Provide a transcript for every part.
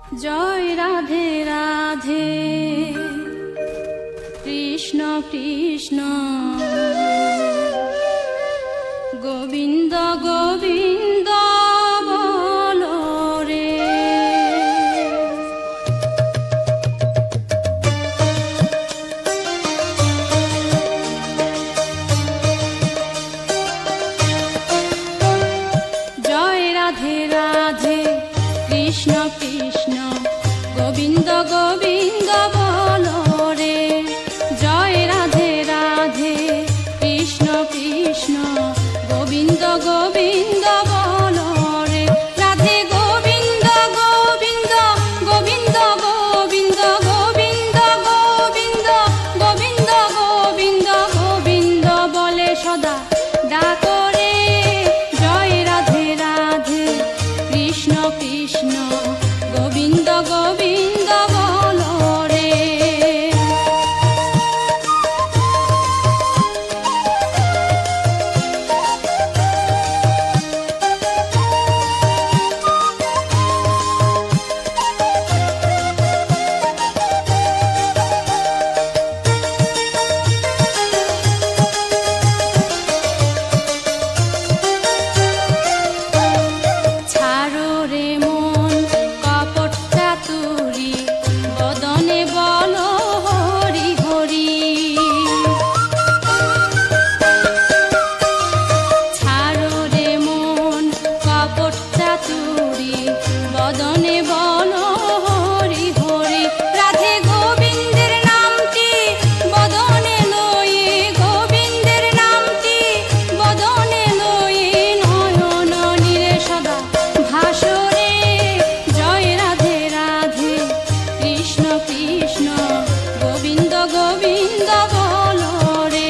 জয় রাধে রাধে কৃষ্ণ কৃষ্ণ গোবিন্দ গোবিন্দ বলো রে। জয় রাধে রাধে কৃষ্ণ কৃষ্ণ গোবিন্দ গোবিন্দ বলো রে। জয় রাধে রাধে কৃষ্ণ কৃষ্ণ গোবিন্দ গোবিন্দ বলো রে। রাধে গোবিন্দ গোবিন্দ গোবিন্দ গোবিন্দ গোবিন্দ গোবিন্দ গোবিন্দ গোবিন্দ গোবিন্দ বলে সদা ডাকো রে। জয় রাধে রাধে কৃষ্ণ কৃষ্ণ গোবিন্দ গোবিন্দ বলো রে। ছাড়ো রে মন কপট চাতুরি বদনে বলো হরি হরি। ছাড়ো রে মন কপট চাতুরি বদনে বলো হরি হরি। রাধে গোবিন্দের নামটি বদনে লয়ে গোবিন্দের নামটি বদনে লয়ে নয়ন নীরে সদা ভাসরে। জয় রাধে রাধে কৃষ্ণ কৃষ্ণ গোবিন্দ গোবিন্দ বলো রে।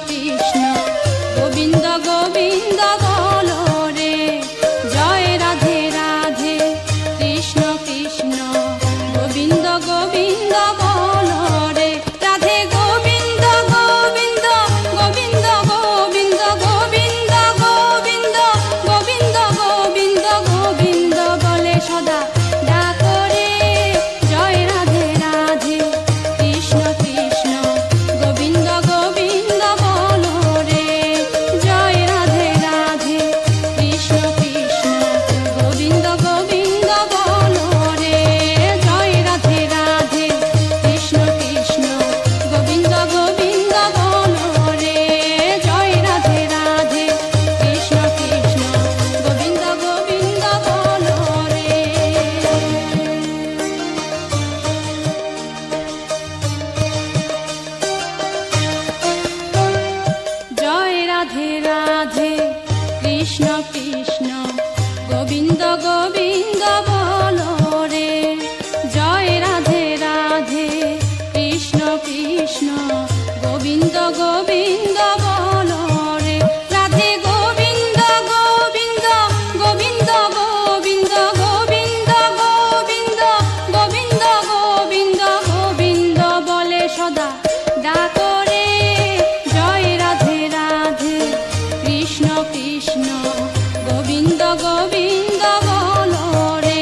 কৃষ্ণ গোবিন্দ গোবিন্দ বলো রে, জয় রাধে রাধে কৃষ্ণ কৃষ্ণ গোবিন্দ গোবিন্দ বলো রে, রাধে গোবিন্দ গোবিন্দ গোবিন্দ গোবিন্দ গোবিন্দ গোবিন্দ গোবিন্দ গোবিন্দ গোবিন্দ বলে সদা ডাকো রে, জয় রাধে রাধে কৃষ্ণ কৃষ্ণ গোবিন্দ গোবিন্দ বলো রে, জয় রাধে রাধে কৃষ্ণ কৃষ্ণ গোবিন্দ গোবিন্দ বলো রে, জয় রাধে রাধে কৃষ্ণ কৃষ্ণ গোবিন্দ গোবিন্দ বলো রে, জয় রাধে রাধে কৃষ্ণ কৃষ্ণ গোবিন্দ গোবিন্দ বলো রে। জয় রাধে রাধে কৃষ্ণ কৃষ্ণ গোবিন্দ গোবিন্দ বলো রে, জয় রাধে রাধে কৃষ্ণ কৃষ্ণ গোবিন্দ গোবিন্দ বলো রে, রাধে গোবিন্দ গোবিন্দ গোবিন্দ গোবিন্দ গোবিন্দ গোবিন্দ গোবিন্দ গোবিন্দ গোবিন্দ বলে সদা ডাকো রে, জয় রাধে রাধে কৃষ্ণ কৃষ্ণ গোবিন্দ গোবিন্দ বলো রে।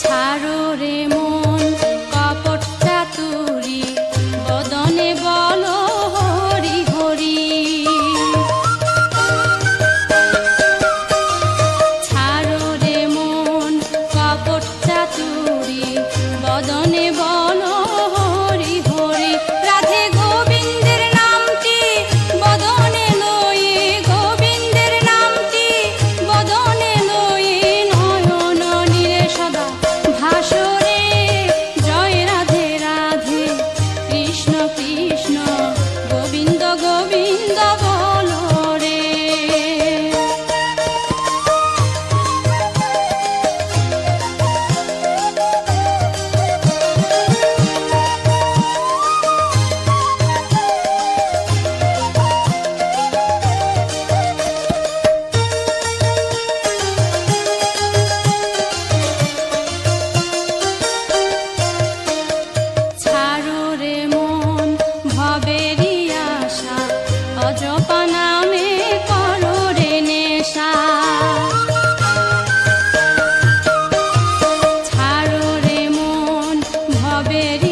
ছাড়ো রে মন কপট চাতুরি, বদনে বলো হরি হরি। ছাড়ো রে মন কপট চাতুরি, বদনে বলো হরি হরি, রাধে গোবিন্দের নামটি বদনে লয়ে, গোবিন্দের নামটি বদনে লয়ে, নয়ন নীরে সদা ভাসরে, জয় রাধে রাধে কৃষ্ণ কৃষ্ণ গোবিন্দ গোবিন্দ বলো রে। ছাড়ো রে মন ভবেরি আশা, অজপা নামে করো রে নেশা। ছাড়ো রে মন ভবেরি